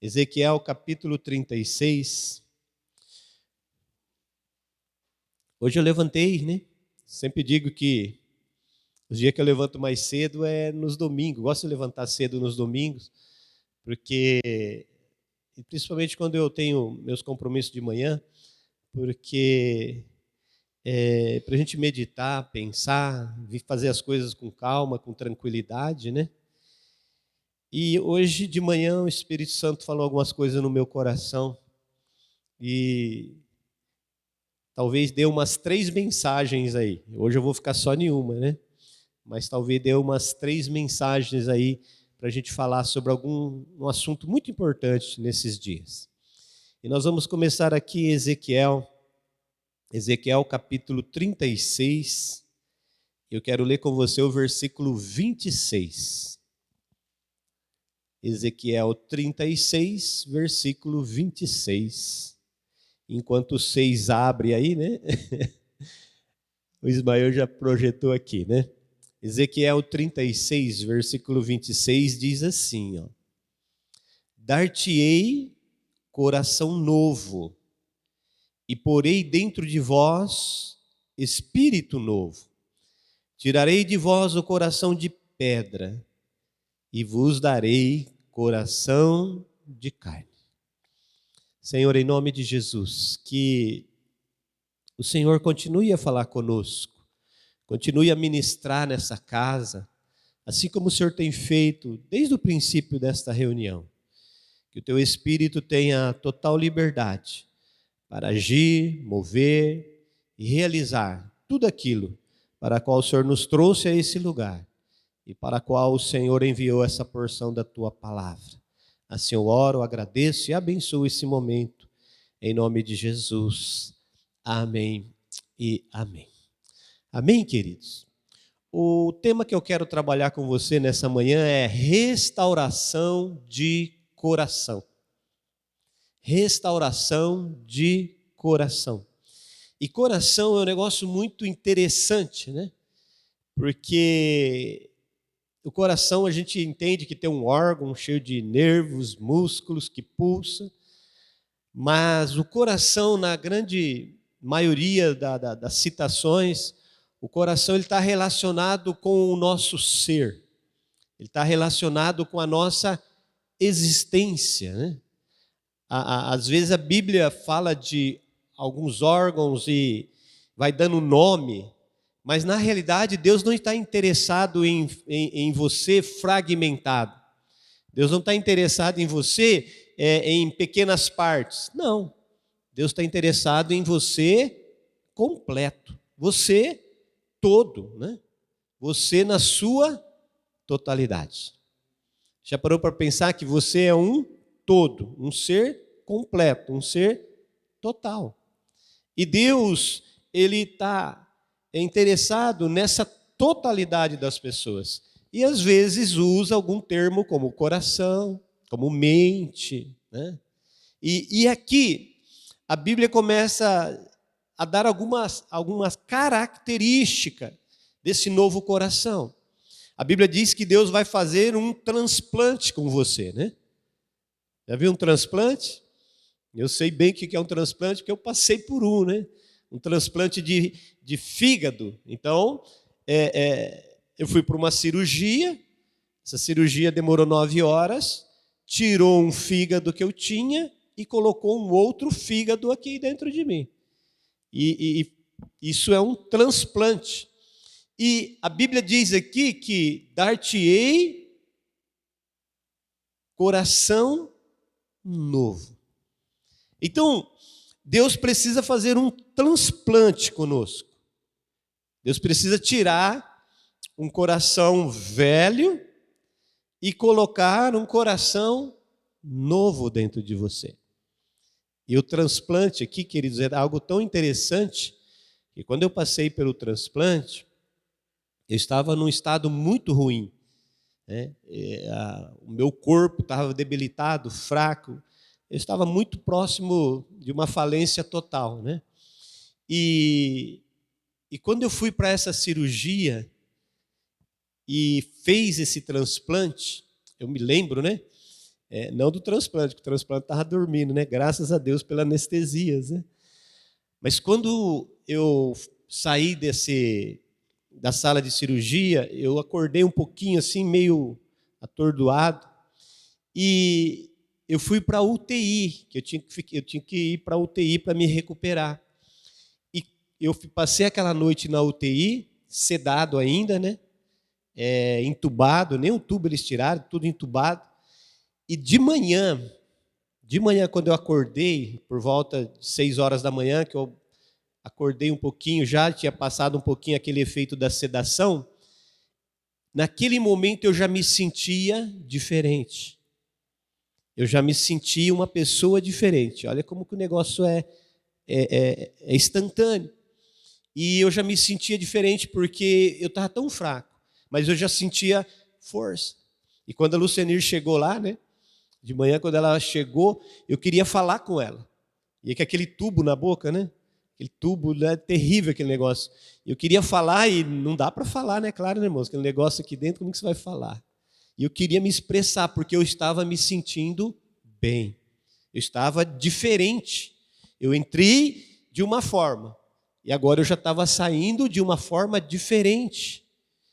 Ezequiel capítulo 36. Hoje eu levantei, né? Sempre digo que os dias que eu levanto mais cedo é nos domingos. Eu gosto de levantar cedo nos domingos, porque, principalmente quando eu tenho meus compromissos de manhã, porque para a gente meditar, pensar, fazer as coisas com calma, com tranquilidade, né? E hoje de manhã o Espírito Santo falou algumas coisas no meu coração e talvez dê umas 3 mensagens aí. Hoje eu vou ficar só em uma, né? Mas talvez dê umas 3 mensagens aí para a gente falar sobre um assunto muito importante nesses dias. E nós vamos começar aqui em Ezequiel capítulo 36. Eu quero ler com você o versículo 26. Ezequiel 36, versículo 26. Enquanto o 6 abre aí, né? O Ismael já projetou aqui, né? Ezequiel 36, versículo 26 diz assim, ó: Dar-te-ei coração novo, e porei dentro de vós espírito novo. Tirarei de vós o coração de pedra, e vos darei coração de carne. Senhor, em nome de Jesus, que o Senhor continue a falar conosco, continue a ministrar nessa casa, assim como o Senhor tem feito desde o princípio desta reunião. Que o teu Espírito tenha total liberdade para agir, mover e realizar tudo aquilo para a qual o Senhor nos trouxe a esse lugar e para a qual o Senhor enviou essa porção da tua palavra. Assim eu oro, agradeço e abençoo esse momento, em nome de Jesus. Amém e amém. Amém, queridos? O tema que eu quero trabalhar com você nessa manhã é restauração de coração. Restauração de coração. E coração é um negócio muito interessante, né? Porque o coração a gente entende que tem um órgão cheio de nervos, músculos que pulsa, mas o coração, na grande maioria das citações, o coração está relacionado com o nosso ser, ele está relacionado com a nossa existência, né? Às vezes a Bíblia fala de alguns órgãos e vai dando nome, mas na realidade Deus não está interessado em você fragmentado. Deus não está interessado em você em pequenas partes. Não. Deus está interessado em você completo. Você todo, né? Você na sua totalidade. Já parou para pensar que você é um todo, um ser completo, um ser total. E Deus, ele está interessado nessa totalidade das pessoas. E às vezes usa algum termo como coração, como mente, né? E aqui a Bíblia começa a dar algumas características desse novo coração. A Bíblia diz que Deus vai fazer um transplante com você, né? Já viu um transplante? Eu sei bem o que é um transplante, porque eu passei por um, né? Um transplante de fígado. Então, eu fui para uma cirurgia, essa cirurgia demorou 9 horas, tirou um fígado que eu tinha e colocou um outro fígado aqui dentro de mim. E isso é um transplante. E a Bíblia diz aqui que dar-te-ei coração novo. Então, Deus precisa fazer um transplante conosco. Deus precisa tirar um coração velho e colocar um coração novo dentro de você. E o transplante aqui, queridos, é algo tão interessante que quando eu passei pelo transplante, eu estava num estado muito ruim, né? O meu corpo estava debilitado, fraco. Eu estava muito próximo de uma falência total, né? E quando eu fui para essa cirurgia e fez esse transplante, eu me lembro, né? Não do transplante, porque o transplante estava dormindo, né? Graças a Deus pela anestesia, né? Mas quando eu saí da sala de cirurgia, eu acordei um pouquinho assim, meio atordoado, e eu fui para a UTI, que eu tinha que ir para a UTI para me recuperar. E eu passei aquela noite na UTI, sedado ainda, né? Entubado, nem o tubo eles tiraram, tudo entubado. E de manhã, quando eu acordei, por volta de 6 horas da manhã, que eu acordei um pouquinho já, tinha passado um pouquinho aquele efeito da sedação, naquele momento eu já me sentia diferente. Eu já me sentia uma pessoa diferente. Olha como que o negócio é instantâneo. E eu já me sentia diferente porque eu estava tão fraco, mas eu já sentia força. E quando a Lucianir chegou lá, né, de manhã, quando ela chegou, eu queria falar com ela. E com aquele tubo na boca, né? Aquele tubo, né, terrível aquele negócio. Eu queria falar e não dá para falar, né? Claro, né, irmãos? Aquele negócio aqui dentro, como que você vai falar? E eu queria me expressar, porque eu estava me sentindo bem. Eu estava diferente. Eu entrei de uma forma, e agora eu já estava saindo de uma forma diferente.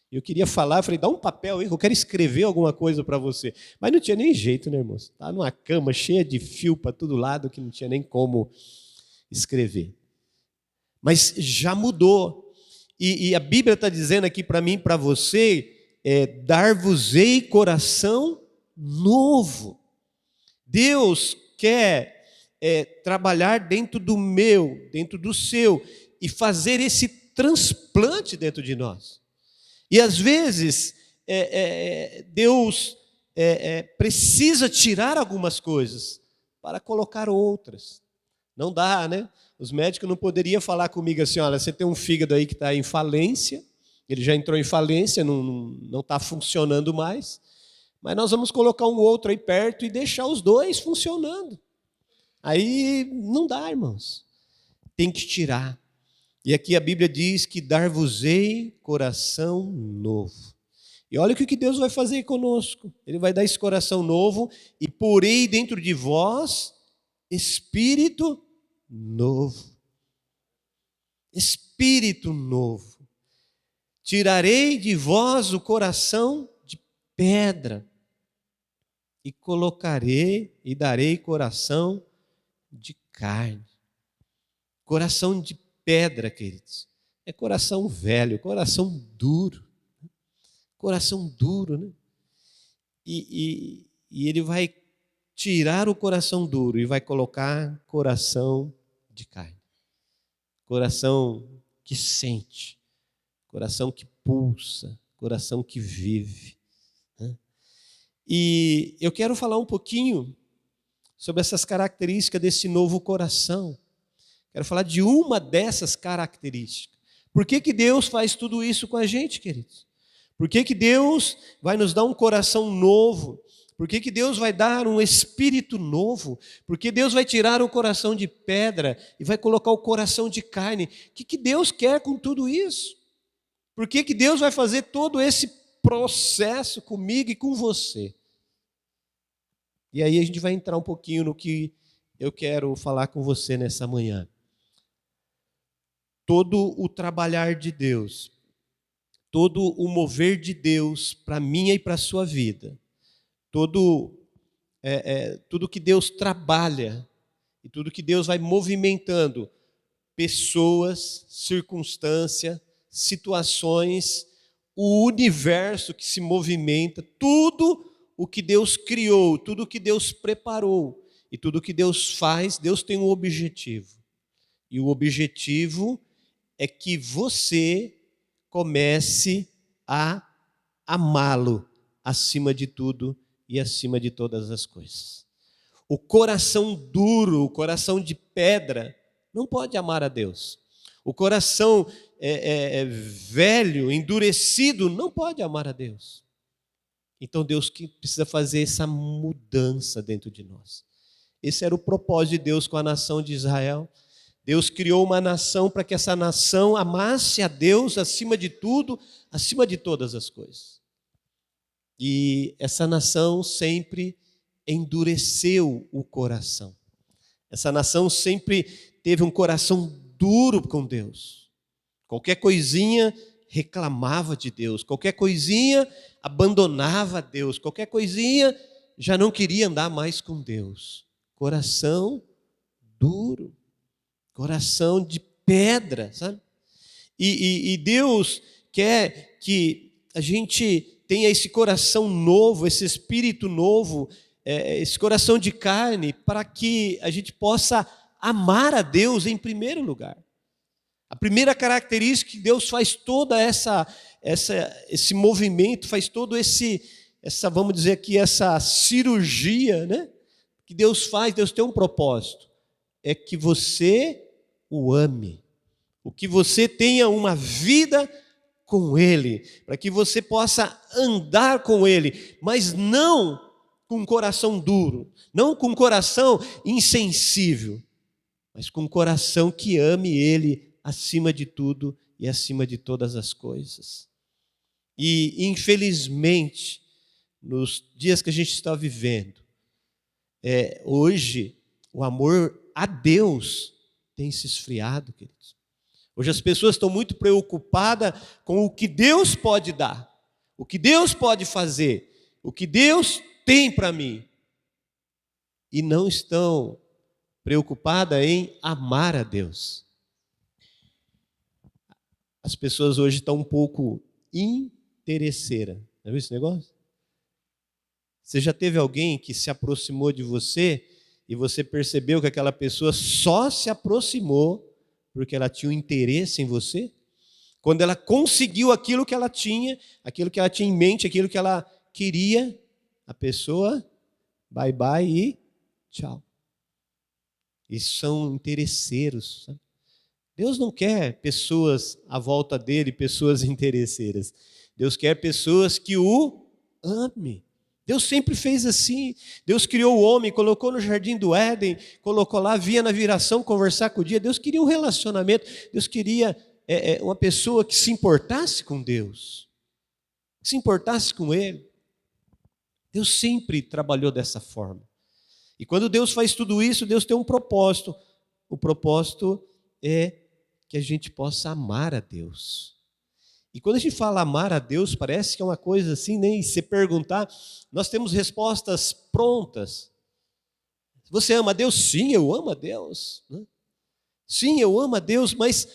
Eu queria falar, eu falei, dá um papel aí, eu quero escrever alguma coisa para você. Mas não tinha nem jeito, né, irmãos? Estava numa cama cheia de fio para todo lado, que não tinha nem como escrever. Mas já mudou. E a Bíblia está dizendo aqui para mim, para você, dar-vos-ei coração novo. Deus quer trabalhar dentro do meu, dentro do seu, e fazer esse transplante dentro de nós. E às vezes, Deus precisa tirar algumas coisas para colocar outras. Não dá, né? Os médicos não poderiam falar comigo assim, olha, você tem um fígado aí que está em falência, ele já entrou em falência, não está funcionando mais, mas nós vamos colocar um outro aí perto e deixar os dois funcionando. Aí não dá, irmãos. Tem que tirar. E aqui a Bíblia diz que dar-vos-ei coração novo. E olha o que Deus vai fazer conosco. Ele vai dar esse coração novo e porei dentro de vós espírito novo. Espírito novo. Tirarei de vós o coração de pedra e colocarei e darei coração de carne. Coração de pedra, queridos. É coração velho, coração duro. Coração duro, né? E ele vai tirar o coração duro e vai colocar coração de carne. Coração que sente, coração que pulsa, coração que vive. Né? E eu quero falar um pouquinho sobre essas características desse novo coração. Quero falar de uma dessas características. Por que Deus faz tudo isso com a gente, queridos? Por que Deus vai nos dar um coração novo? Por que Deus vai dar um espírito novo? Por que Deus vai tirar o coração de pedra e vai colocar o coração de carne? O que Deus quer com tudo isso? Por que Deus vai fazer todo esse processo comigo e com você? E aí a gente vai entrar um pouquinho no que eu quero falar com você nessa manhã. Todo o trabalhar de Deus, todo o mover de Deus para a minha e para a sua vida, tudo que Deus trabalha e tudo que Deus vai movimentando, pessoas, circunstâncias, situações, o universo que se movimenta, tudo o que Deus criou, tudo o que Deus preparou e tudo o que Deus faz, Deus tem um objetivo. E o objetivo é que você comece a amá-lo acima de tudo e acima de todas as coisas. O coração duro, o coração de pedra, não pode amar a Deus. O coração velho, endurecido, não pode amar a Deus. Então Deus que precisa fazer essa mudança dentro de nós. Esse era o propósito de Deus com a nação de Israel. Deus criou uma nação para que essa nação amasse a Deus acima de tudo, acima de todas as coisas. E essa nação sempre endureceu o coração. Essa nação sempre teve um coração duro com Deus. Qualquer coisinha reclamava de Deus, qualquer coisinha abandonava Deus, qualquer coisinha já não queria andar mais com Deus. Coração duro, coração de pedra, sabe? E Deus quer que a gente tenha esse coração novo, esse espírito novo, esse coração de carne, para que a gente possa amar a Deus em primeiro lugar. A primeira característica que Deus faz toda esse movimento, faz todo vamos dizer aqui, essa cirurgia, né? Que Deus faz, Deus tem um propósito, é que você o ame, o que você tenha uma vida com Ele, para que você possa andar com Ele, mas não com um coração duro, não com um coração insensível, mas com um coração que ame Ele acima de tudo e acima de todas as coisas. E, infelizmente, nos dias que a gente está vivendo, hoje, o amor a Deus tem se esfriado, queridos. Hoje as pessoas estão muito preocupadas com o que Deus pode dar, o que Deus pode fazer, o que Deus tem para mim. E não estão preocupadas em amar a Deus. As pessoas hoje estão um pouco interesseiras. Já viu esse negócio? Você já teve alguém que se aproximou de você e você percebeu que aquela pessoa só se aproximou porque ela tinha um interesse em você? Quando ela conseguiu aquilo que ela tinha em mente, aquilo que ela queria, a pessoa, bye bye e tchau. Isso são interesseiros, sabe? Deus não quer pessoas à volta dele, pessoas interesseiras. Deus quer pessoas que o amem. Deus sempre fez assim. Deus criou o homem, colocou no jardim do Éden, colocou lá, via na viração conversar com o dia. Deus queria um relacionamento. Deus queria uma pessoa que se importasse com Deus, que se importasse com Ele. Deus sempre trabalhou dessa forma. E quando Deus faz tudo isso, Deus tem um propósito. O propósito é que a gente possa amar a Deus. E quando a gente fala amar a Deus, parece que é uma coisa assim, nem se perguntar, nós temos respostas prontas. Você ama a Deus? Sim, eu amo a Deus. Sim, eu amo a Deus, mas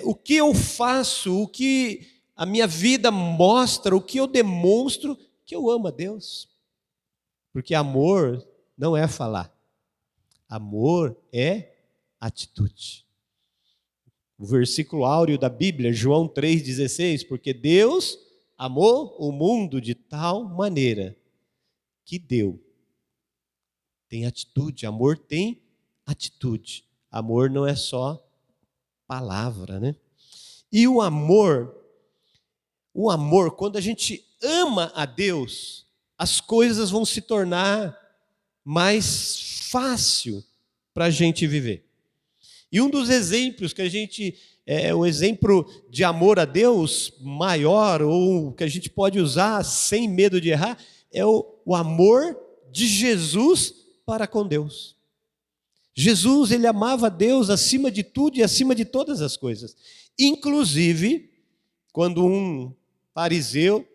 o que eu faço, o que a minha vida mostra, o que eu demonstro que eu amo a Deus? Porque amor não é falar. Amor é atitude. O versículo áureo da Bíblia, João 3,16, porque Deus amou o mundo de tal maneira que deu. Tem atitude, amor tem atitude. Amor não é só palavra, né? E o amor, quando a gente ama a Deus, as coisas vão se tornar mais fácil para a gente viver. E um dos exemplos que a gente, o exemplo de amor a Deus maior, ou que a gente pode usar sem medo de errar, é o amor de Jesus para com Deus. Jesus, ele amava a Deus acima de tudo e acima de todas as coisas. Inclusive, quando um fariseu,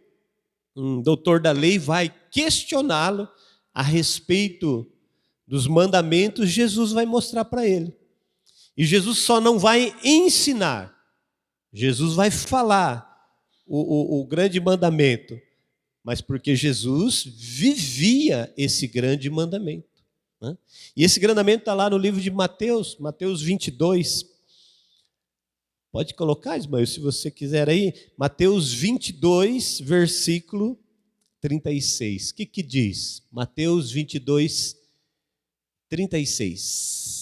um doutor da lei, vai questioná-lo a respeito dos mandamentos, Jesus vai mostrar para ele. E Jesus só não vai ensinar, Jesus vai falar o grande mandamento, mas porque Jesus vivia esse grande mandamento. Né? E esse grande mandamento está lá no livro de Mateus 22. Pode colocar, Ismael, se você quiser aí. Mateus 22, versículo 36. O que diz? Mateus 22, 36.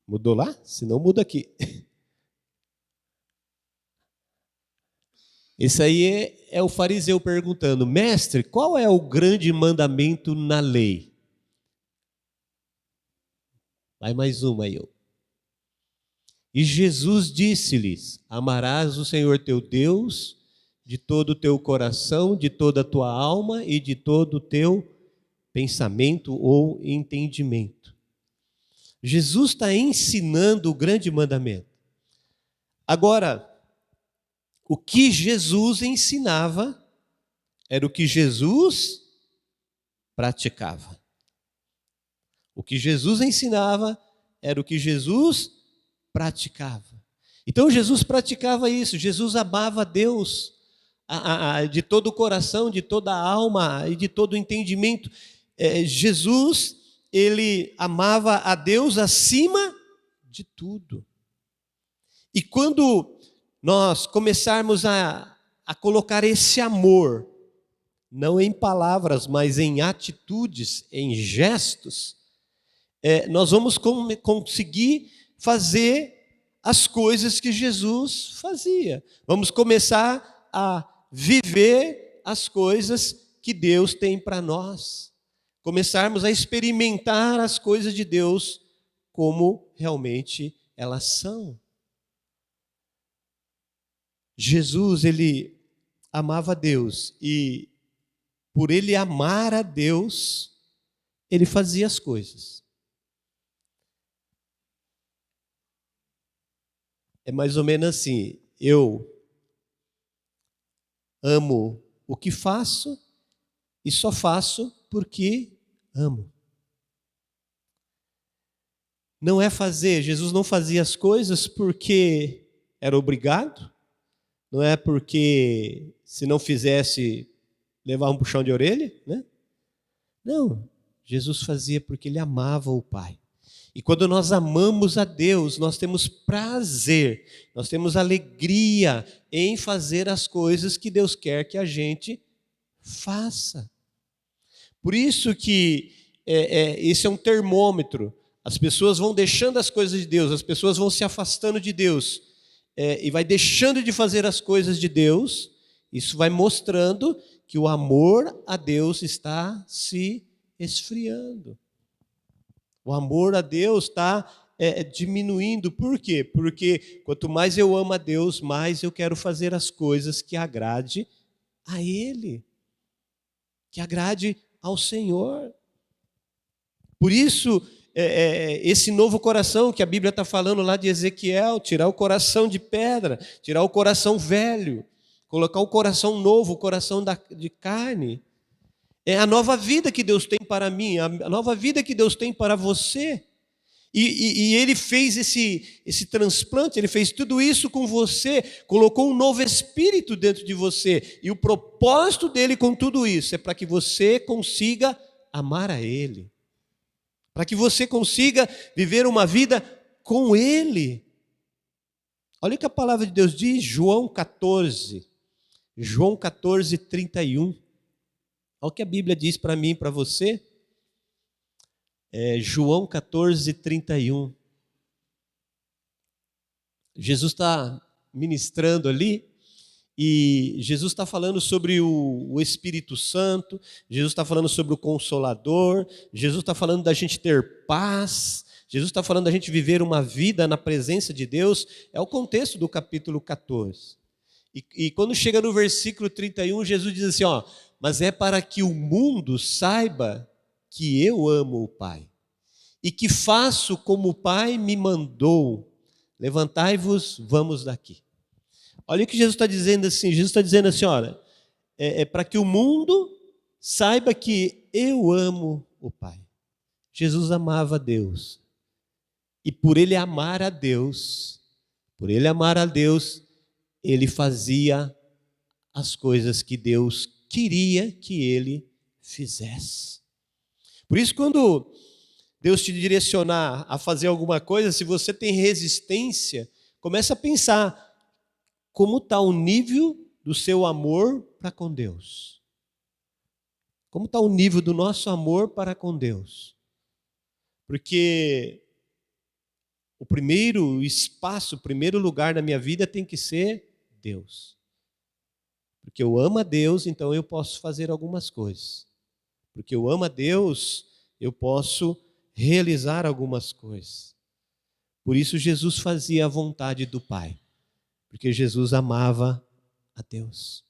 Mudou lá? Se não, muda aqui. Esse aí é o fariseu perguntando: mestre, qual é o grande mandamento na lei? Vai mais uma aí. E Jesus disse-lhes: amarás o Senhor teu Deus de todo o teu coração, de toda a tua alma e de todo o teu pensamento ou entendimento. Jesus está ensinando o grande mandamento. Agora, o que Jesus ensinava era o que Jesus praticava. O que Jesus ensinava era o que Jesus praticava. Então Jesus praticava isso, Jesus amava a Deus de todo o coração, de toda a alma e de todo o entendimento. Jesus, ele amava a Deus acima de tudo. E quando nós começarmos a colocar esse amor, não em palavras, mas em atitudes, em gestos, nós vamos conseguir fazer as coisas que Jesus fazia. Vamos começar a viver as coisas que Deus tem para nós. Começarmos a experimentar as coisas de Deus como realmente elas são. Jesus, ele amava a Deus e por ele amar a Deus, ele fazia as coisas. É mais ou menos assim, eu amo o que faço e só faço porque amo. Não é fazer, Jesus não fazia as coisas porque era obrigado, não é porque se não fizesse levar um puxão de orelha, né? Não, Jesus fazia porque ele amava o Pai. E quando nós amamos a Deus, nós temos prazer, nós temos alegria em fazer as coisas que Deus quer que a gente faça. Por isso que esse é um termômetro. As pessoas vão deixando as coisas de Deus, as pessoas vão se afastando de Deus, e vai deixando de fazer as coisas de Deus. Isso vai mostrando que o amor a Deus está se esfriando. O amor a Deus está diminuindo. Por quê? Porque quanto mais eu amo a Deus, mais eu quero fazer as coisas que agrade a Ele, que agrade ao Senhor. Por isso, esse novo coração que a Bíblia está falando lá de Ezequiel, tirar o coração de pedra, tirar o coração velho, colocar o coração novo, o coração de carne. É a nova vida que Deus tem para mim, a nova vida que Deus tem para você. E Ele fez esse transplante, Ele fez tudo isso com você, colocou um novo espírito dentro de você. E o propósito dEle com tudo isso é para que você consiga amar a Ele, para que você consiga viver uma vida com Ele. Olha o que a palavra de Deus diz, João 14, 31. Olha o que a Bíblia diz para mim e para você. João 14, 31. Jesus está ministrando ali e Jesus está falando sobre o Espírito Santo, Jesus está falando sobre o Consolador, Jesus está falando da gente ter paz, Jesus está falando da gente viver uma vida na presença de Deus. É o contexto do capítulo 14. E quando chega no versículo 31, Jesus diz assim, mas é para que o mundo saiba que eu amo o Pai e que faço como o Pai me mandou. Levantai-vos, vamos daqui. Olha o que Jesus está dizendo assim. Jesus está dizendo assim, olha, para que o mundo saiba que eu amo o Pai. Jesus amava a Deus. E por ele amar a Deus, ele fazia as coisas que Deus queria que ele fizesse. Por isso, quando Deus te direcionar a fazer alguma coisa, se você tem resistência, começa a pensar como está o nível do seu amor para com Deus. Como está o nível do nosso amor para com Deus? Porque o primeiro espaço, o primeiro lugar na minha vida tem que ser Deus. Porque eu amo a Deus, então eu posso fazer algumas coisas. Porque eu amo a Deus, eu posso realizar algumas coisas. Por isso Jesus fazia a vontade do Pai, porque Jesus amava a Deus.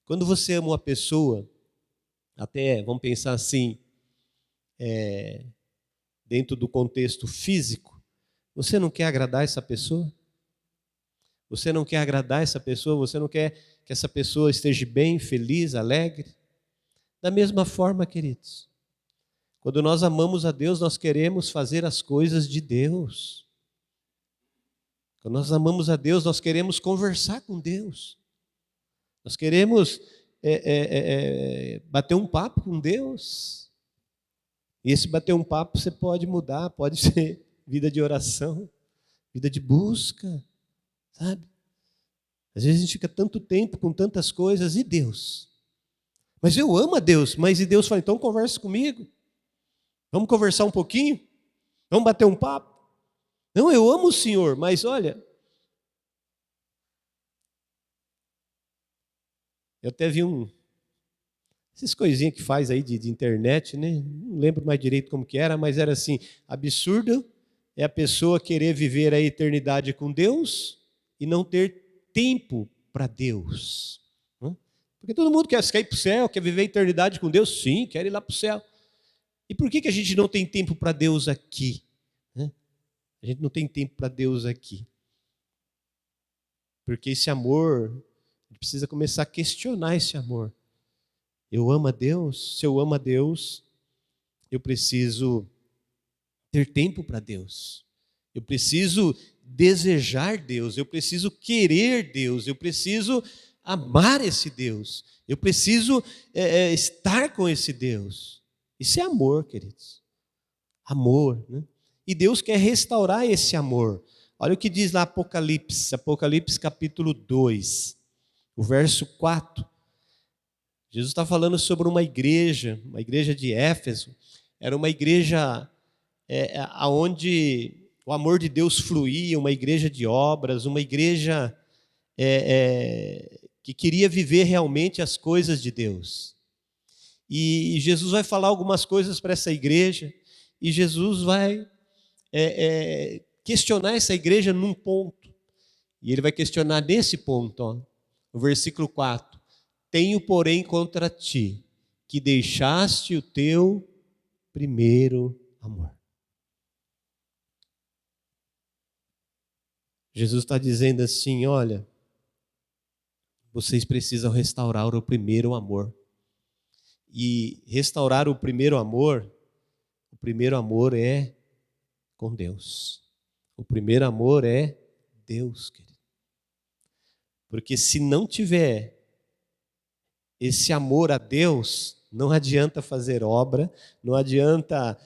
Quando você ama uma pessoa, até, vamos pensar assim, dentro do contexto físico, você não quer agradar essa pessoa? Você não quer agradar essa pessoa? Você não quer que essa pessoa esteja bem, feliz, alegre? Da mesma forma, queridos, quando nós amamos a Deus, nós queremos fazer as coisas de Deus. Quando nós amamos a Deus, nós queremos conversar com Deus. Nós queremos bater um papo com Deus. E esse bater um papo você pode mudar, pode ser vida de oração, vida de busca, sabe? Às vezes a gente fica tanto tempo com tantas coisas, e Deus? Mas eu amo a Deus, mas e Deus fala, então converse comigo. Vamos conversar um pouquinho? Vamos bater um papo? Não, eu amo o Senhor, mas olha, eu até vi essas coisinhas que faz aí de internet, né? Não lembro mais direito como que era, mas era assim, absurdo é a pessoa querer viver a eternidade com Deus e não ter tempo para Deus. Porque todo mundo quer ir para o céu, quer viver a eternidade com Deus, sim, quer ir lá para o céu. E por que a gente não tem tempo para Deus aqui? A gente não tem tempo para Deus aqui. Porque esse amor, a gente precisa começar a questionar esse amor. Eu amo a Deus? Se eu amo a Deus, eu preciso ter tempo para Deus. Eu preciso desejar Deus, eu preciso querer Deus, eu preciso amar esse Deus, eu preciso estar com esse Deus. Isso é amor, queridos. Amor, né? E Deus quer restaurar esse amor. Olha o que diz lá Apocalipse capítulo 2, o verso 4. Jesus está falando sobre uma igreja de Éfeso. Era uma igreja onde o amor de Deus fluía, uma igreja de obras, uma igreja que queria viver realmente as coisas de Deus. E Jesus vai falar algumas coisas para essa igreja, e Jesus vai questionar essa igreja num ponto. E ele vai questionar nesse ponto, ó, no versículo 4. Tenho, porém, contra ti, que deixaste o teu primeiro amor. Jesus está dizendo assim, olha, vocês precisam restaurar o primeiro amor. E restaurar o primeiro amor é com Deus. O primeiro amor é Deus, querido. Porque se não tiver esse amor a Deus, não adianta fazer obra, não adianta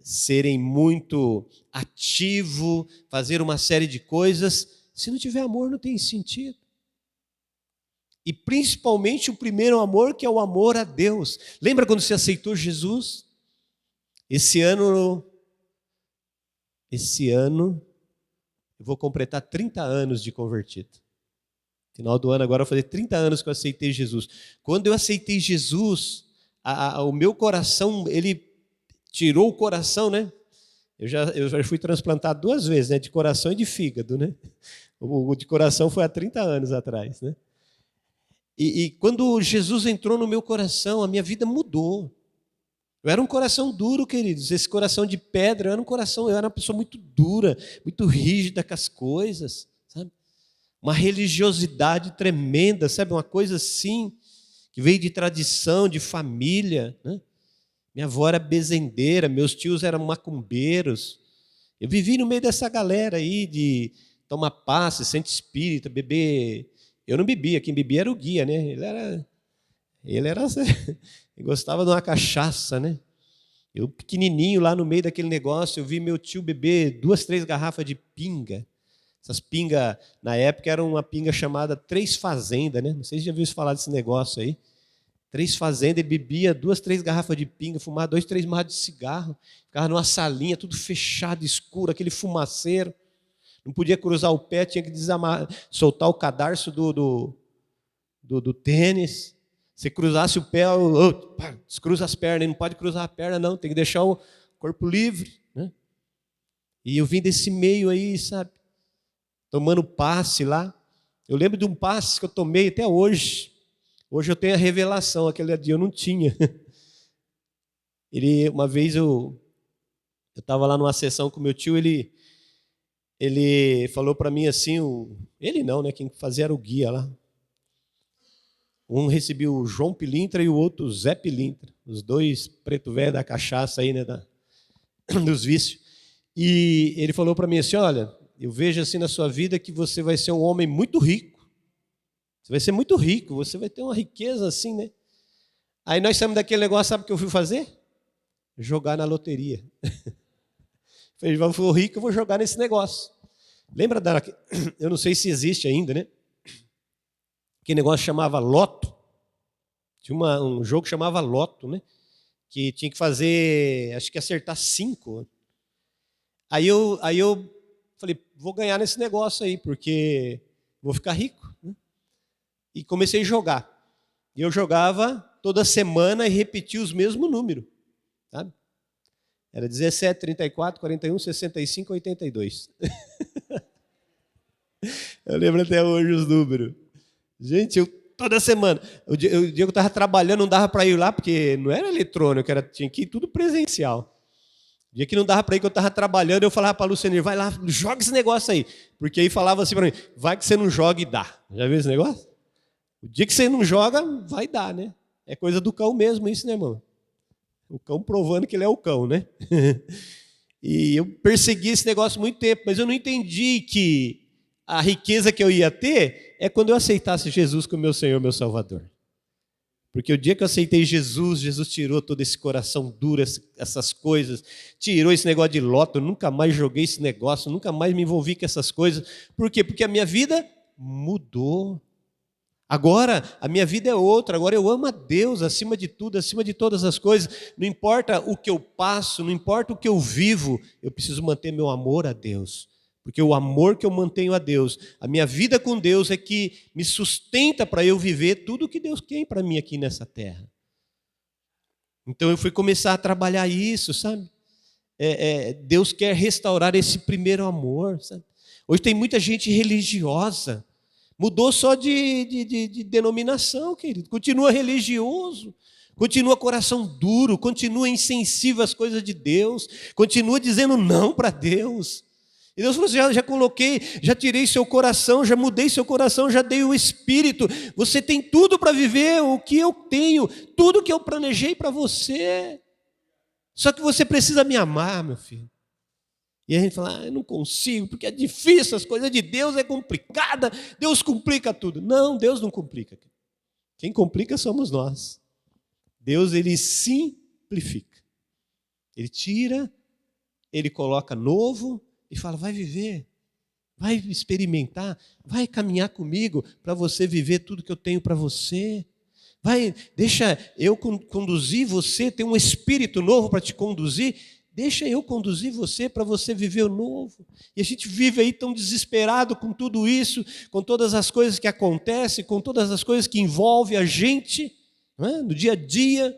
serem muito ativo, fazer uma série de coisas. Se não tiver amor, não tem sentido. E principalmente o primeiro amor, que é o amor a Deus. Lembra quando você aceitou Jesus? Esse ano eu vou completar 30 anos de convertido. Final do ano agora eu vou fazer 30 anos que eu aceitei Jesus. Quando eu aceitei Jesus, o meu coração, ele tirou o coração, né? Eu já fui transplantado 2 vezes, né? De coração e de fígado, né? O de coração foi há 30 anos atrás, né? E quando Jesus entrou no meu coração, a minha vida mudou. Eu era um coração duro, queridos. Esse coração de pedra, eu era uma pessoa muito dura, muito rígida com as coisas, sabe? Uma religiosidade tremenda, sabe? Uma coisa assim, que veio de tradição, de família, né? Minha avó era bezendeira, meus tios eram macumbeiros. Eu vivi no meio dessa galera aí de tomar passe, centro espírita, beber. Eu não bebia, quem bebia era o guia, né? Ele gostava de uma cachaça, né? Eu pequenininho lá no meio daquele negócio, eu vi meu tio beber 2, 3 garrafas de pinga. Essas pingas, na época, era uma pinga chamada Três Fazendas, né? Não sei se já ouviu falar desse negócio aí. Três Fazendas, ele bebia 2, 3 garrafas de pinga, fumava 2, 3 maços de cigarro, ficava numa salinha, tudo fechado, escuro, aquele fumaceiro. Não podia cruzar o pé, tinha que soltar o cadarço do tênis. Se cruzasse o pé, descruza as pernas, não pode cruzar a perna, não, tem que deixar o corpo livre, né? E eu vim desse meio aí, sabe? Tomando passe lá. Eu lembro de um passe que eu tomei até hoje. Hoje eu tenho a revelação, aquele dia eu não tinha. Uma vez eu estava lá numa sessão com meu tio, ele falou para mim assim, ele não, né? Quem fazia era o guia lá. Um recebia o João Pilintra e o outro o Zé Pilintra. Os dois preto velho da cachaça aí, né? Dos vícios. E ele falou para mim assim, olha, eu vejo assim na sua vida que você vai ser um homem muito rico. Você vai ser muito rico, você vai ter uma riqueza assim, né? Aí nós saímos daquele negócio, sabe o que eu fui fazer? Jogar na loteria. Falei, eu vou rico, eu vou jogar nesse negócio. Lembra eu não sei se existe ainda, né? Aquele negócio chamava Loto. Tinha um jogo que chamava Loto, né? Que tinha que fazer, acho que acertar 5. Aí eu falei, vou ganhar nesse negócio aí, porque vou ficar rico, né? E comecei a jogar. E eu jogava toda semana e repetia os mesmos números, sabe? Era 17, 34, 41, 65, 82. Eu lembro até hoje os números. Gente, toda semana. O dia que eu estava trabalhando, não dava para ir lá, porque não era eletrônico, tinha que ir tudo presencial. O dia que não dava para ir, que eu estava trabalhando, eu falava para a Luciane, vai lá, joga esse negócio aí. Porque aí falava assim para mim, vai que você não joga e dá. Já viu esse negócio? O dia que você não joga, vai dar, né? É coisa do cão mesmo isso, né, irmão? O cão provando que ele é o cão, né? E eu persegui esse negócio muito tempo, mas eu não entendi que a riqueza que eu ia ter é quando eu aceitasse Jesus como meu Senhor, meu Salvador. Porque o dia que eu aceitei Jesus, Jesus tirou todo esse coração duro, essas coisas, tirou esse negócio de loto, eu nunca mais joguei esse negócio, nunca mais me envolvi com essas coisas. Por quê? Porque a minha vida mudou. Agora a minha vida é outra, agora eu amo a Deus acima de tudo, acima de todas as coisas. Não importa o que eu passo, não importa o que eu vivo, eu preciso manter meu amor a Deus. Porque o amor que eu mantenho a Deus, a minha vida com Deus é que me sustenta para eu viver tudo o que Deus tem para mim aqui nessa terra. Então eu fui começar a trabalhar isso, sabe? Deus quer restaurar esse primeiro amor, sabe? Hoje tem muita gente religiosa, mudou só de denominação, querido. Continua religioso, continua coração duro, continua insensível às coisas de Deus, continua dizendo não para Deus. E Deus falou assim, já coloquei, já tirei seu coração, já mudei seu coração, já dei o Espírito. Você tem tudo para viver o que eu tenho, tudo que eu planejei para você. Só que você precisa me amar, meu filho. E a gente fala, eu não consigo, porque é difícil, as coisas de Deus é complicada, Deus complica tudo. Não, Deus não complica. Quem complica somos nós. Deus, ele simplifica. Ele tira, ele coloca novo e fala, vai viver, vai experimentar, vai caminhar comigo para você viver tudo que eu tenho para você. Deixa eu conduzir você, tem um espírito novo para te conduzir. Deixa eu conduzir você para você viver o novo. E a gente vive aí tão desesperado com tudo isso, com todas as coisas que acontecem, com todas as coisas que envolvem a gente, não é? No dia a dia.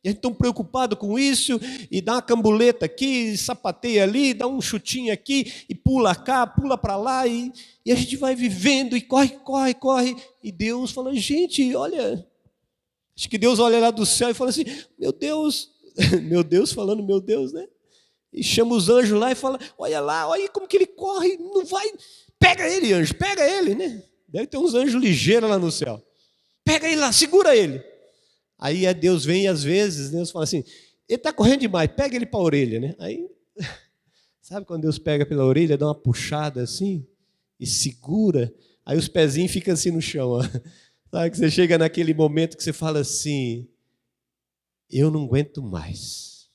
E a gente tão preocupado com isso, e dá uma cambuleta aqui, sapateia ali, dá um chutinho aqui, e pula cá, pula para lá, e a gente vai vivendo, e corre, corre, corre. E Deus fala, gente, olha, acho que Deus olha lá do céu e fala assim, meu Deus, falando, meu Deus, né? E chama os anjos lá e fala, olha lá, olha como que ele corre, não vai, pega ele, anjo, pega ele, né? Deve ter uns anjos ligeiros lá no céu. Pega ele lá, segura ele. Aí Deus vem e às vezes Deus fala assim, ele está correndo demais, pega ele para a orelha, né? Aí, sabe quando Deus pega pela orelha, dá uma puxada assim, e segura, aí os pezinhos ficam assim no chão, ó. Sabe que você chega naquele momento que você fala assim, eu não aguento mais,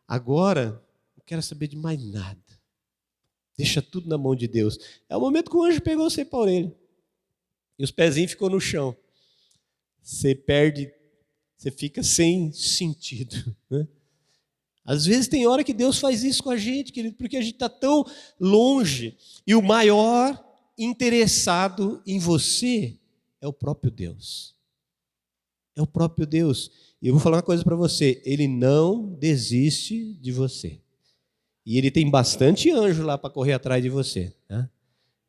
agora não quero saber de mais nada, deixa tudo na mão de Deus. É o momento que o anjo pegou você para a orelha, e os pezinhos ficou no chão, você perde, você fica sem sentido, né? Às vezes tem hora que Deus faz isso com a gente, querido, porque a gente está tão longe, e o maior interessado em você é o próprio Deus. É o próprio Deus. E eu vou falar uma coisa para você, ele não desiste de você. E ele tem bastante anjo lá para correr atrás de você. Né?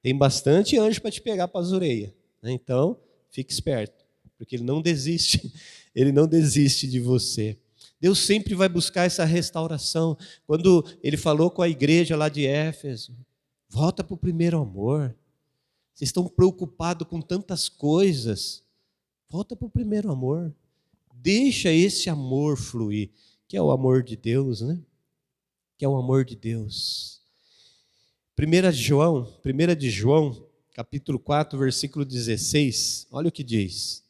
Tem bastante anjo para te pegar para as orelhas. Né? Então, fique esperto, porque ele não desiste, ele não desiste de você. Deus sempre vai buscar essa restauração. Quando ele falou com a igreja lá de Éfeso, volta para o primeiro amor. Vocês estão preocupados com tantas coisas. Volta para o primeiro amor. Deixa esse amor fluir, que é o amor de Deus, né? Que é o amor de Deus. 1 de João, capítulo 4, versículo 16. Olha o que diz.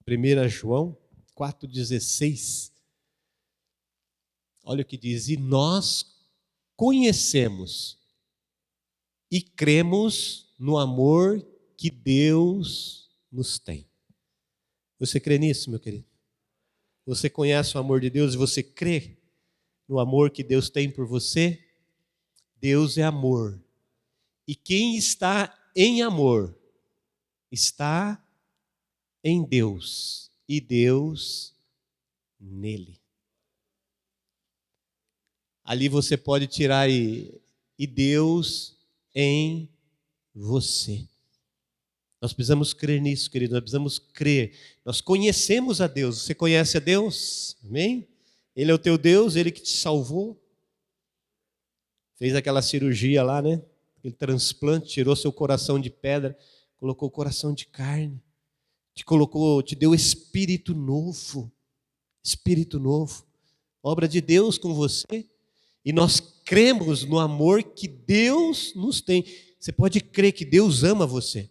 1 João 4,16. Olha o que diz. E nós conhecemos e cremos no amor que Deus nos tem. Você crê nisso, meu querido? Você conhece o amor de Deus e você crê no amor que Deus tem por você? Deus é amor. E quem está em amor está em Deus e Deus nele. Ali você pode tirar e Deus em você. Nós precisamos crer nisso, querido. Nós precisamos crer. Nós conhecemos a Deus. Você conhece a Deus? Amém? Ele é o teu Deus, Ele que te salvou. Fez aquela cirurgia lá, né? Aquele transplante, tirou seu coração de pedra, colocou o coração de carne. Te deu espírito novo. Espírito novo. Obra de Deus com você. E nós cremos no amor que Deus nos tem. Você pode crer que Deus ama você.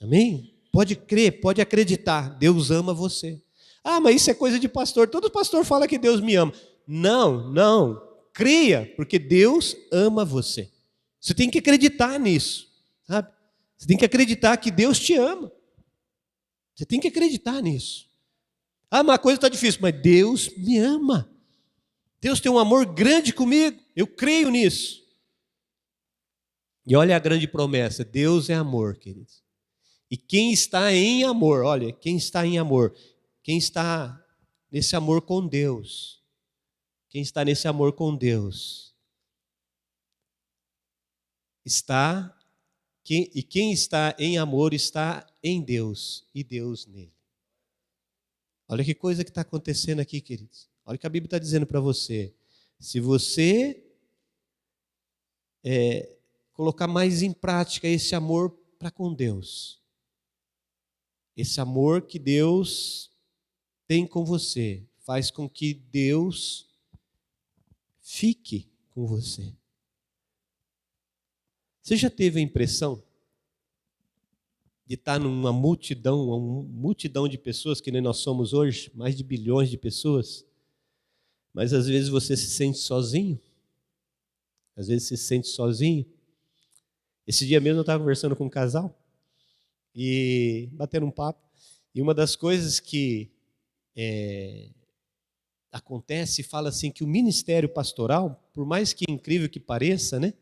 Amém? Pode crer, pode acreditar. Deus ama você. Ah, mas isso é coisa de pastor. Todo pastor fala que Deus me ama. Não. Creia, porque Deus ama você. Você tem que acreditar nisso, sabe? Você tem que acreditar que Deus te ama. Você tem que acreditar nisso. Ah, mas a coisa está difícil, mas Deus me ama. Deus tem um amor grande comigo. Eu creio nisso. E olha a grande promessa. Deus é amor, queridos. E quem está em amor, olha, quem está em amor, quem está nesse amor com Deus, quem está nesse amor com Deus, quem está em amor está em Deus e Deus nele. Olha que coisa que está acontecendo aqui, queridos. Olha o que a Bíblia está dizendo para você. Se você colocar mais em prática esse amor para com Deus, esse amor que Deus tem com você, faz com que Deus fique com você. Você já teve a impressão de estar numa multidão, uma multidão de pessoas, que nem nós somos hoje, mais de bilhões de pessoas, mas às vezes você se sente sozinho? Às vezes você se sente sozinho? Esse dia mesmo eu estava conversando com um casal, e batendo um papo, e uma das coisas que acontece, fala assim, que o ministério pastoral, por mais que incrível que pareça, né,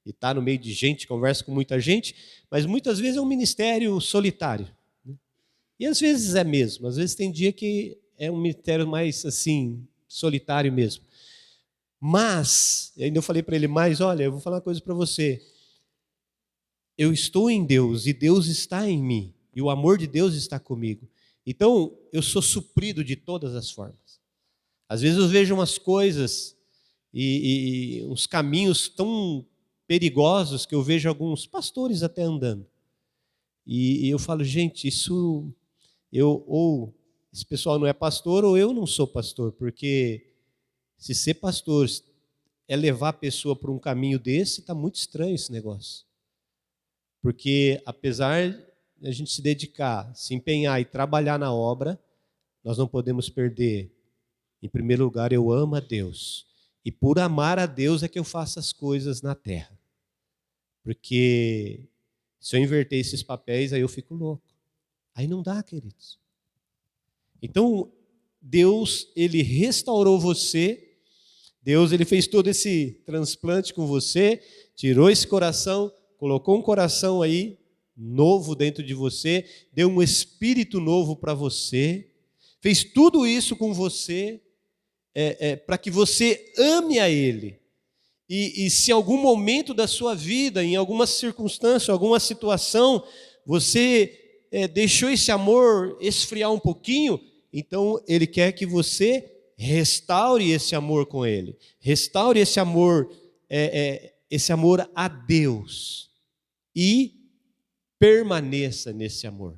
e está no meio de gente, conversa com muita gente, mas muitas vezes é um ministério solitário, né? E às vezes é mesmo, às vezes tem dia que é um ministério mais assim, solitário mesmo. Mas, ainda eu falei para ele, olha, eu vou falar uma coisa para você. Eu estou em Deus e Deus está em mim. E o amor de Deus está comigo. Então, eu sou suprido de todas as formas. Às vezes eu vejo umas coisas e uns caminhos tão perigosos que eu vejo alguns pastores até andando. E eu falo, gente, ou esse pessoal não é pastor ou eu não sou pastor, porque se ser pastor é levar a pessoa por um caminho desse, está muito estranho esse negócio. Porque apesar de a gente se dedicar, se empenhar e trabalhar na obra, nós não podemos perder. Em primeiro lugar, eu amo a Deus. E por amar a Deus é que eu faço as coisas na terra. Porque se eu inverter esses papéis, aí eu fico louco. Aí não dá, queridos. Então, Deus, Ele restaurou você. Deus, Ele fez todo esse transplante com você, tirou esse coração, colocou um coração aí novo dentro de você, deu um espírito novo para você, fez tudo isso com você para que você ame a Ele. E se em algum momento da sua vida, em alguma circunstância, alguma situação, você deixou esse amor esfriar um pouquinho, então Ele quer que você restaure esse amor com Ele. Restaure esse amor a Deus. E permaneça nesse amor.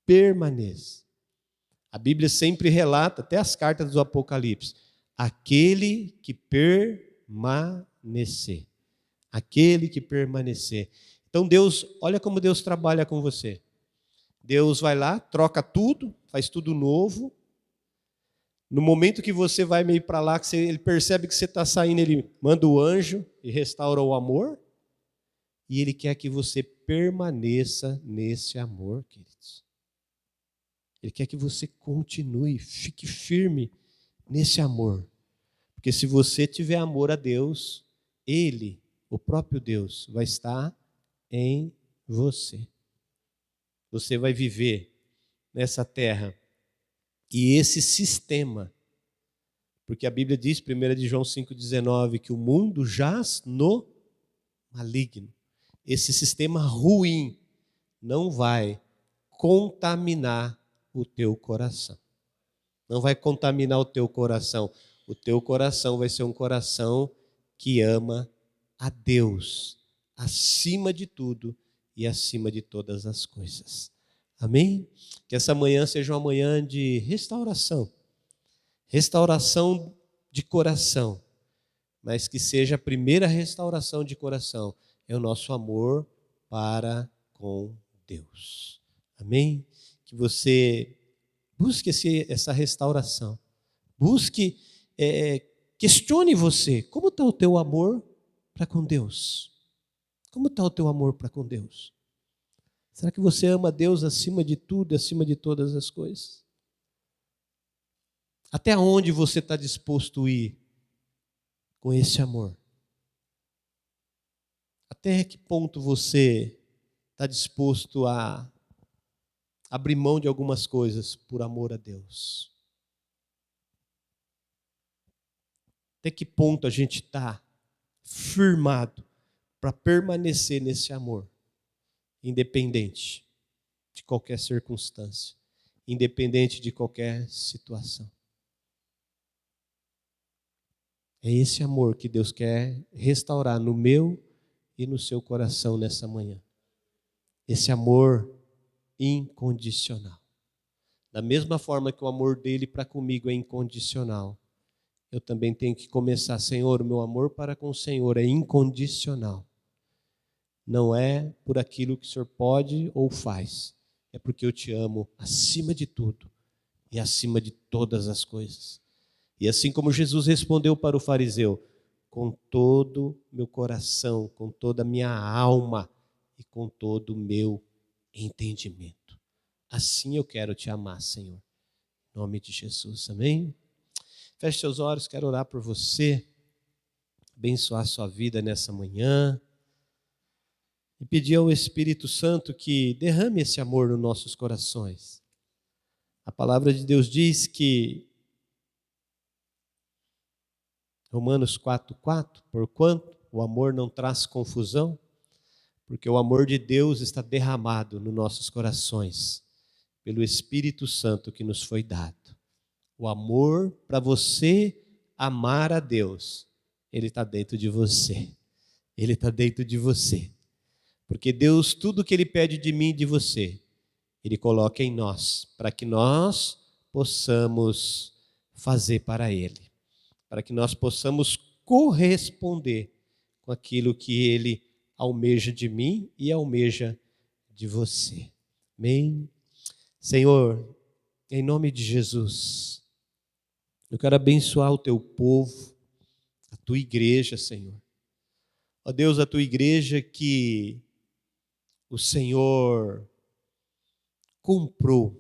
Permaneça. A Bíblia sempre relata, até as cartas do Apocalipse, aquele que permanecer. Aquele que permanecer. Então Deus, olha como Deus trabalha com você. Deus vai lá, troca tudo, faz tudo novo. No momento que você vai meio para lá, que ele percebe que você está saindo, ele manda o anjo e restaura o amor. E ele quer que você permaneça nesse amor, queridos. Ele quer que você continue, fique firme nesse amor. Porque se você tiver amor a Deus, Ele, o próprio Deus, vai estar em você. Você vai viver nessa terra. E esse sistema, porque a Bíblia diz, 1 de João 5,19, que o mundo jaz no maligno. Esse sistema ruim não vai contaminar o teu coração. Não vai contaminar o teu coração. O teu coração vai ser um coração que ama a Deus acima de tudo e acima de todas as coisas. Amém? Que essa manhã seja uma manhã de restauração. Restauração de coração. Mas que seja a primeira restauração de coração. É o nosso amor para com Deus. Amém? Que você busque essa restauração. Busque, questione você. Como está o teu amor para com Deus? Como está o teu amor para com Deus? Será que você ama Deus acima de tudo, acima de todas as coisas? Até onde você está disposto a ir com esse amor? Até que ponto você está disposto a abrir mão de algumas coisas por amor a Deus? Até que ponto a gente está firmado para permanecer nesse amor, independente de qualquer circunstância, independente de qualquer situação? É esse amor que Deus quer restaurar no meu e no seu coração nessa manhã. Esse amor incondicional. Da mesma forma que o amor dele para comigo é incondicional, eu também tenho que começar, Senhor, o meu amor para com o Senhor é incondicional. Não é por aquilo que o Senhor pode ou faz, é porque eu te amo acima de tudo e acima de todas as coisas. E assim como Jesus respondeu para o fariseu, com todo meu coração, com toda a minha alma e com todo o meu entendimento. Assim eu quero te amar, Senhor. Em nome de Jesus, amém? Feche seus olhos, quero orar por você, abençoar sua vida nessa manhã e pedir ao Espírito Santo que derrame esse amor nos nossos corações. A palavra de Deus diz que Romanos 4,4, porquanto o amor não traz confusão, porque o amor de Deus está derramado nos nossos corações, pelo Espírito Santo que nos foi dado. O amor para você amar a Deus, ele está dentro de você. Ele está dentro de você. Porque Deus, tudo que Ele pede de mim e de você, Ele coloca em nós, para que nós possamos fazer para Ele. Para que nós possamos corresponder com aquilo que Ele almeja de mim e almeja de você. Amém? Senhor, em nome de Jesus, eu quero abençoar o Teu povo, a Tua igreja, Senhor. Ó Deus, a Tua igreja que o Senhor comprou,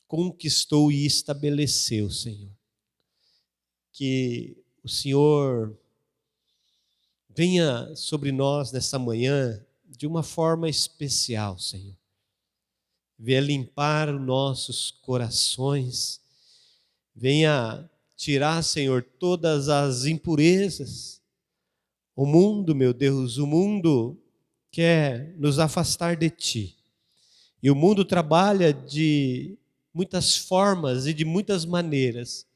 conquistou e estabeleceu, Senhor. Que o Senhor venha sobre nós nessa manhã de uma forma especial, Senhor. Venha limpar os nossos corações. Venha tirar, Senhor, todas as impurezas, O mundo, meu Deus, o mundo quer nos afastar de Ti. E o mundo trabalha de muitas formas e de muitas maneiras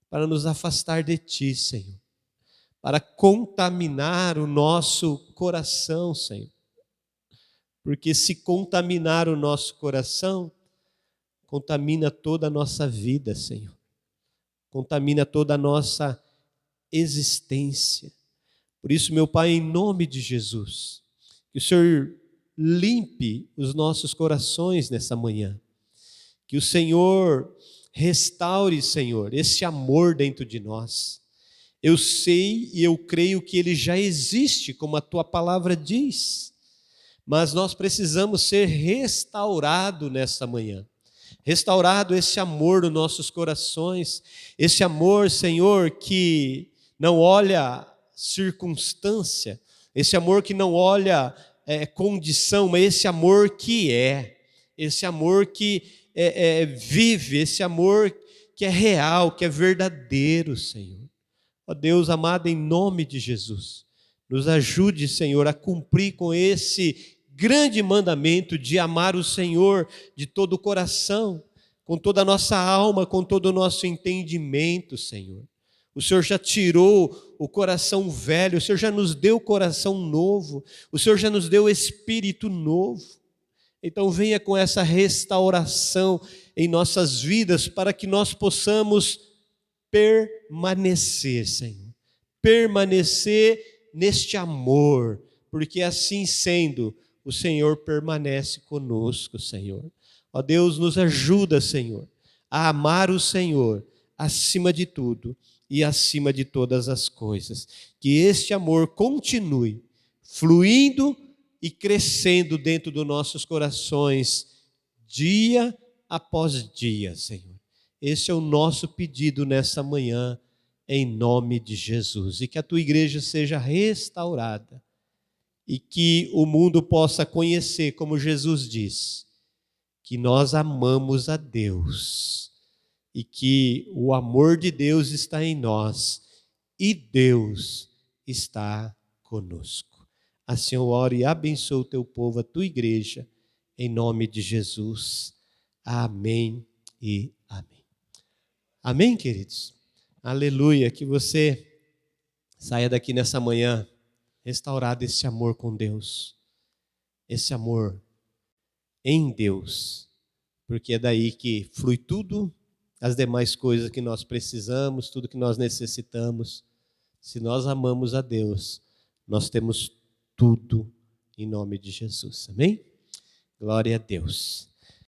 para nos afastar de Ti, Senhor. Para contaminar o nosso coração, Senhor. Porque se contaminar o nosso coração, contamina toda a nossa vida, Senhor. Contamina toda a nossa existência. Por isso, meu Pai, em nome de Jesus, que o Senhor limpe os nossos corações nessa manhã. Que o Senhor restaure, Senhor, esse amor dentro de nós. Eu sei e eu creio que ele já existe, como a Tua palavra diz. Mas nós precisamos ser restaurados nessa manhã. Restaurado esse amor nos nossos corações. Esse amor, Senhor, que não olha circunstância, esse amor que não olha condição, mas esse amor que esse amor que vive, esse amor que é real, que é verdadeiro, Senhor. Ó Deus amado, em nome de Jesus, nos ajude, Senhor, a cumprir com esse grande mandamento de amar o Senhor de todo o coração, com toda a nossa alma, com todo o nosso entendimento, Senhor. O Senhor já tirou o coração velho, o Senhor já nos deu o coração novo, o Senhor já nos deu o espírito novo. Então venha com essa restauração em nossas vidas para que nós possamos permanecer, Senhor. Permanecer neste amor, porque assim sendo, o Senhor permanece conosco, Senhor. Ó Deus, nos ajuda, Senhor, a amar o Senhor acima de tudo e acima de todas as coisas. Que este amor continue fluindo e crescendo dentro dos nossos corações, dia após dia, Senhor. Esse é o nosso pedido nessa manhã, em nome de Jesus. E que a Tua igreja seja restaurada e que o mundo possa conhecer, como Jesus diz, que nós amamos a Deus e que o amor de Deus está em nós e Deus está conosco. Assim eu oro e abençoo o Teu povo, a Tua igreja, em nome de Jesus. Amém e amém. Amém, queridos? Aleluia, que você saia daqui nessa manhã restaurado esse amor com Deus, esse amor em Deus, porque é daí que flui tudo, as demais coisas que nós precisamos, tudo que nós necessitamos. Se nós amamos a Deus, nós temos tudo em nome de Jesus, amém? Glória a Deus.